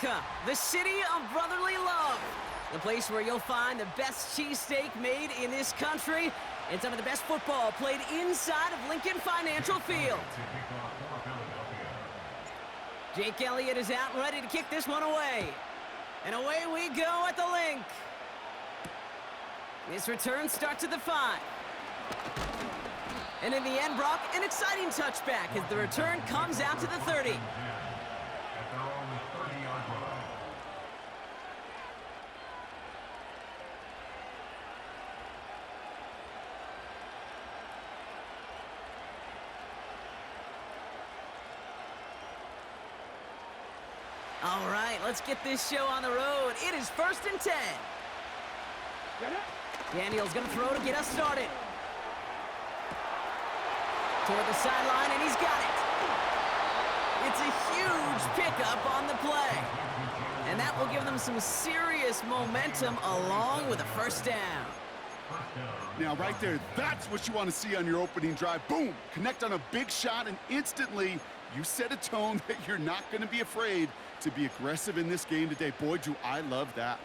America, the city of brotherly love. The place where you'll find the best cheesesteak made in this country and some of the best football played inside of Lincoln Financial Field. Jake Elliott is out and ready to kick this one away. And away we go at the link. This return starts at the 5. And in the end, Brock, an exciting touchback as the return comes out to the 30. All right, let's get this show on the road. It is 1st and 10. Daniel's going to throw to get us started. Toward the sideline, and he's got it. It's a huge pickup on the play. And that will give them some serious momentum along with a first down. Now, right there, that's what you want to see on your opening drive. Boom! Connect on a big shot, and instantly you set a tone that you're not going to be afraid to be aggressive in this game today. Boy, do I love that.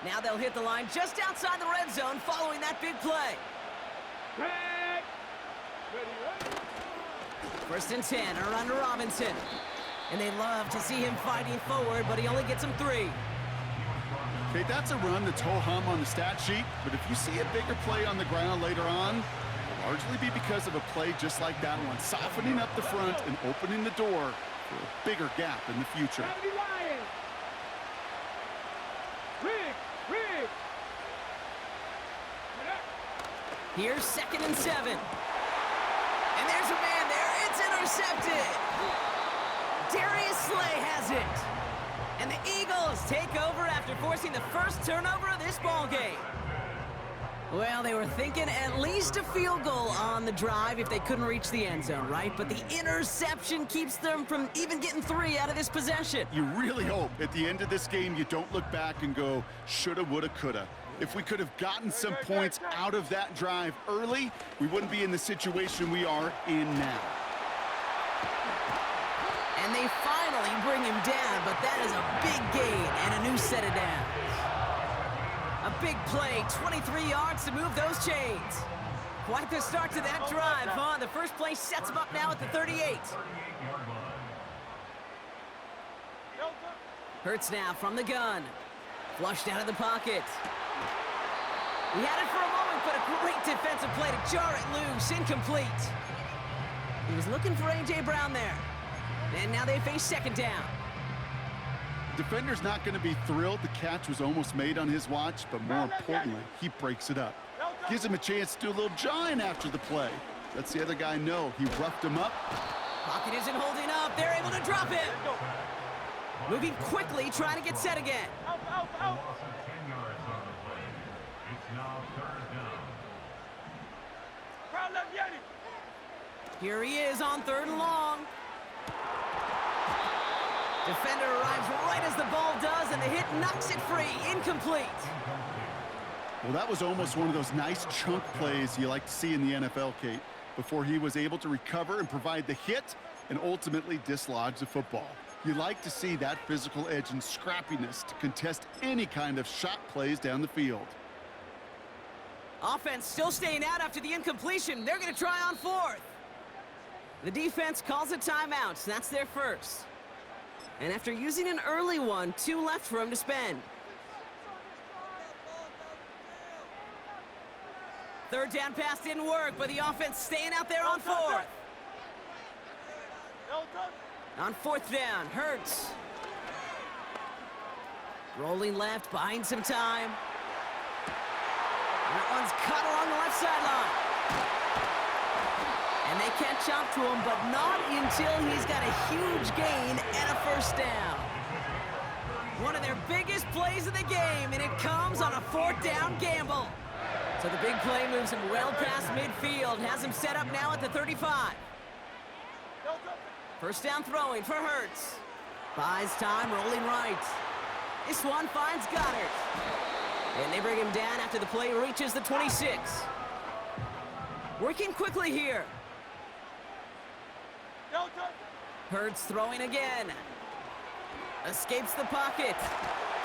Now they'll hit the line just outside the red zone following that big play. 1st and 10, around to Robinson. And they love to see him fighting forward, but he only gets him 3. Okay, that's a run that's ho-hum on the stat sheet, but if you see a bigger play on the ground later on, it'll largely be because of a play just like that one, softening up the front and opening the door for a bigger gap in the future. Here's 2nd and 7. And there's a man there. It's intercepted. Darius Slay has it. And the Eagles take over after forcing the first turnover of this ballgame. Well, they were thinking at least a field goal on the drive if they couldn't reach the end zone, right? But the interception keeps them from even getting 3 out of this possession. You really hope at the end of this game you don't look back and go, shoulda, woulda, coulda. If we could have gotten some points out of that drive early, we wouldn't be in the situation we are in now. And they finally bring him down, but that is a big gain and a new set of downs. A big play, 23 yards to move those chains. Quite the start to that drive, huh? The first play sets him up now at the 38. Hurts now from the gun. Flushed out of the pocket. He had it for a moment, but a great defensive play to jar it loose. Incomplete. He was looking for A.J. Brown there. And now they face 2nd down. The defender's not going to be thrilled the catch was almost made on his watch, but more importantly, he breaks it up. Gives him a chance to do a little jawing after the play. Lets the other guy know he roughed him up. Pocket isn't holding up. They're able to drop him. Moving quickly, trying to get set again. Here he is on 3rd and long. Defender arrives right as the ball does, and the hit knocks it free. Incomplete. Well, that was almost one of those nice chunk plays you like to see in the NFL, Kate, before he was able to recover and provide the hit and ultimately dislodge the football. You like to see that physical edge and scrappiness to contest any kind of shot plays down the field. Offense still staying out after the incompletion. They're going to try on 4th. The defense calls a timeout, so that's their first. And after using an early one, 2 left for him to spend. 3rd down pass didn't work, but the offense staying out there on 4th. On 4th down, Hurts. Rolling left, buying some time. That one's cut along the left sideline. And they catch up to him, but not until he's got a huge gain and a first down. One of their biggest plays of the game, and it comes on a 4th down gamble. So the big play moves him well past midfield, has him set up now at the 35. First down throwing for Hurts. Buys time, rolling right. This one finds Goddard. And they bring him down after the play reaches the 26. Working quickly here. Hurts throwing again. Escapes the pocket.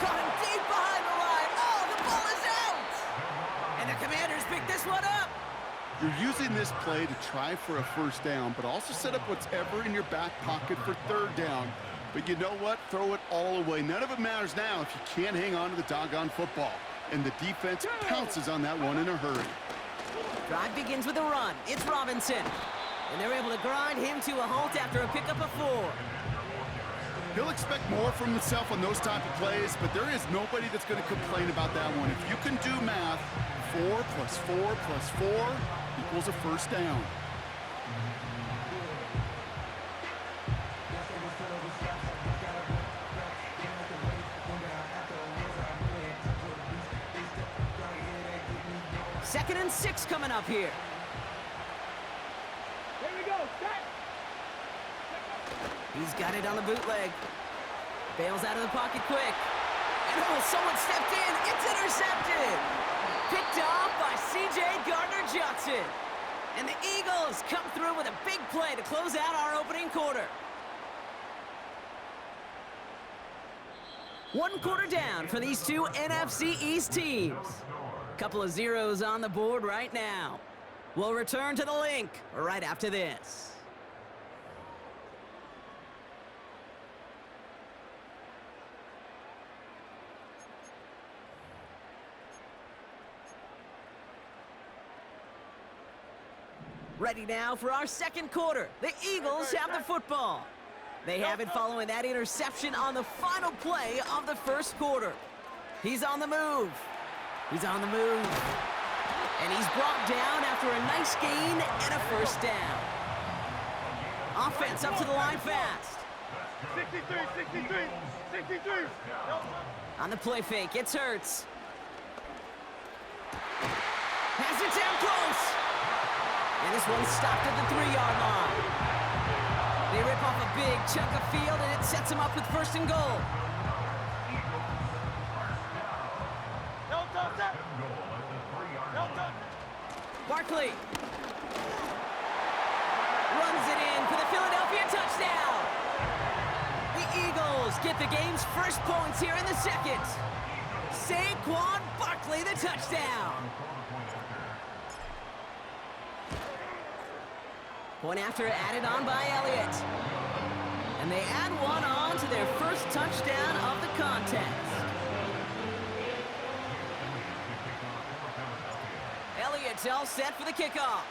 Caught him deep behind the line. Oh, the ball is out! And the Commanders pick this one up. You're using this play to try for a first down, but also set up whatever in your back pocket for third down. But you know what? Throw it all away. None of it matters now if you can't hang on to the doggone football. And the defense pounces on that one in a hurry. Drive begins with a run. It's Robinson. And they're able to grind him to a halt after a pickup of 4. He'll expect more from himself on those type of plays, but there is nobody that's going to complain about that one. If you can do math, 4 plus 4 plus 4 equals a first down. Second and 6 coming up here. Here we go. Set. He's got it on the bootleg. Bails out of the pocket quick. And oh, someone stepped in. It's intercepted. Picked off by C.J. Gardner-Johnson. And the Eagles come through with a big play to close out our opening quarter. 1 quarter down for these two NFC East teams. Couple of zeros on the board right now. We'll return to the link right after this. Ready now for our second quarter. The Eagles have the football. They have it following that interception on the final play of the first quarter. He's on the move. He's on the move. And he's brought down after a nice gain and a first down. Offense up to the line fast. 63, 63, 63. On the play fake, it's Hurts. Has it down close. And this one's stopped at the 3-yard line. They rip off a big chunk of field, and it sets them up with first and goal. Barkley runs it in for the Philadelphia touchdown. The Eagles get the game's first points here in the second. Saquon Barkley, the touchdown. Point after added on by Elliott. And they add one on to their first touchdown of the contest. Elliott's all set for the kickoff.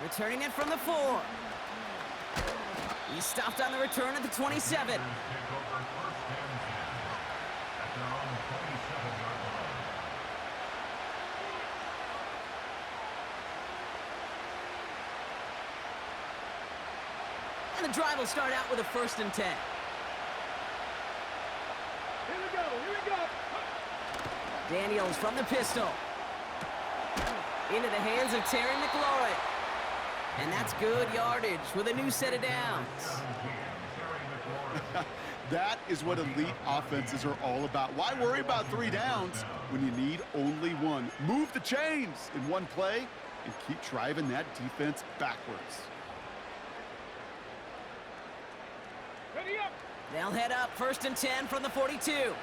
Returning it from the 4. He's stopped on the return at the 27. And the drive will start out with a 1st and 10. Here we go. Here we go. Daniels from the pistol. Into the hands of Terry McLaurin. And that's good yardage with a new set of downs. That is what elite offenses are all about. Why worry about 3 downs when you need only 1? Move the chains in one play and keep driving that defense backwards. Ready up. They'll head up 1st and 10 from the 42. Ready,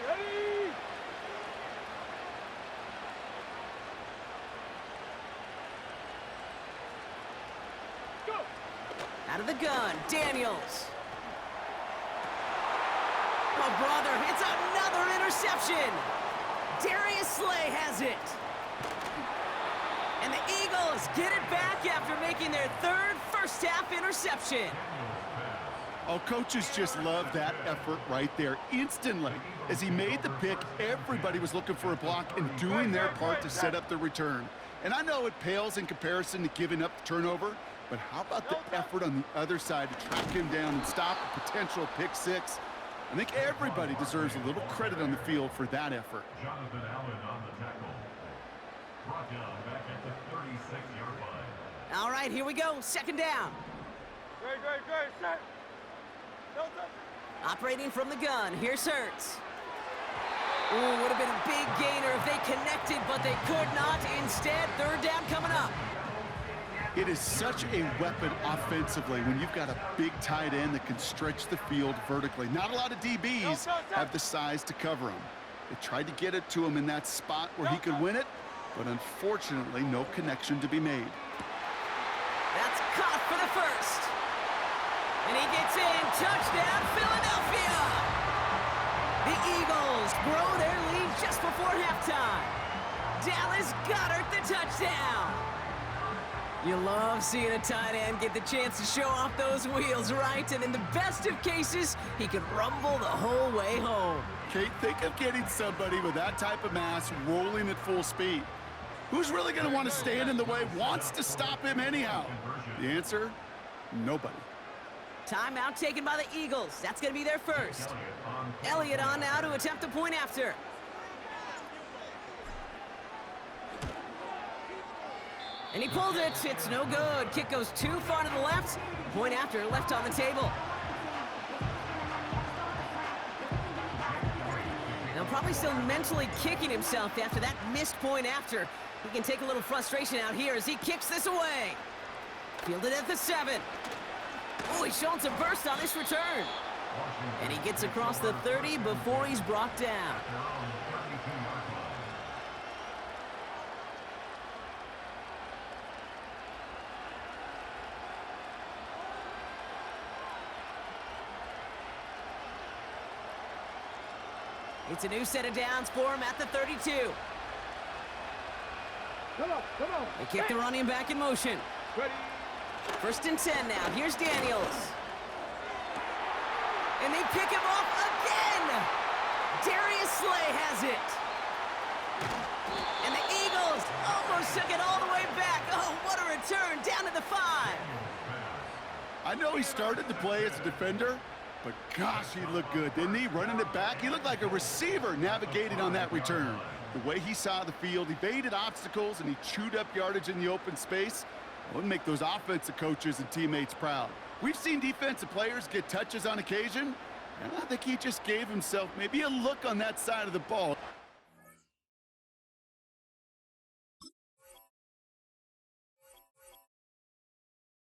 ready. Go. Out of the gun, Daniels. Oh, brother, it's another interception. Darius Slay has it. And the Eagles get it back after making their 3rd first-half interception. Oh, coaches just love that effort right there. Instantly, as he made the pick, everybody was looking for a block and doing their part to set up the return. And I know it pales in comparison to giving up the turnover, but how about the effort on the other side to track him down and stop a potential pick 6? I think everybody deserves a little credit on the field for that effort. Jonathan Allen on the tackle. Brought down back at the 36-yard line. All right, here we go. 2nd down. Great, great, great. Set. Delta. Operating from the gun. Here's Hurts. Ooh, would have been a big gainer if they connected, but they could not. Instead, third down coming up. It is such a weapon offensively when you've got a big tight end that can stretch the field vertically. Not a lot of DBs have the size to cover him. They tried to get it to him in that spot where he could win it, but unfortunately, no connection to be made. That's caught for the first. And he gets in. Touchdown, Philadelphia! The Eagles grow their lead just before halftime. Dallas Goedert the touchdown. You love seeing a tight end get the chance to show off those wheels, right? And in the best of cases, he could rumble the whole way home. Kate, think of getting somebody with that type of mass rolling at full speed. Who's really going to want to stand in the way, wants to stop him anyhow? The answer, nobody. Timeout taken by the Eagles. That's going to be their first. Elliott on now to attempt a point after. And he pulls it. It's no good. Kick goes too far to the left. Point after left on the table. Now probably still mentally kicking himself after that missed point after. He can take a little frustration out here as he kicks this away. Fielded at the 7. Oh, he's showing some burst on this return. And he gets across the 30 before he's brought down. It's a new set of downs for him at the 32. Come on. They kick the running back in motion. Ready. First and 10 now. Here's Daniels. And they pick him off again. Darius Slay has it. And the Eagles almost took it all the way back. Oh, what a return. Down to the 5. I know he started the play as a defender, but gosh, he looked good, didn't he? Running it back, he looked like a receiver navigating on that return. The way he saw the field, evaded obstacles, and he chewed up yardage in the open space. It would make those offensive coaches and teammates proud. We've seen defensive players get touches on occasion, and I think he just gave himself maybe a look on that side of the ball.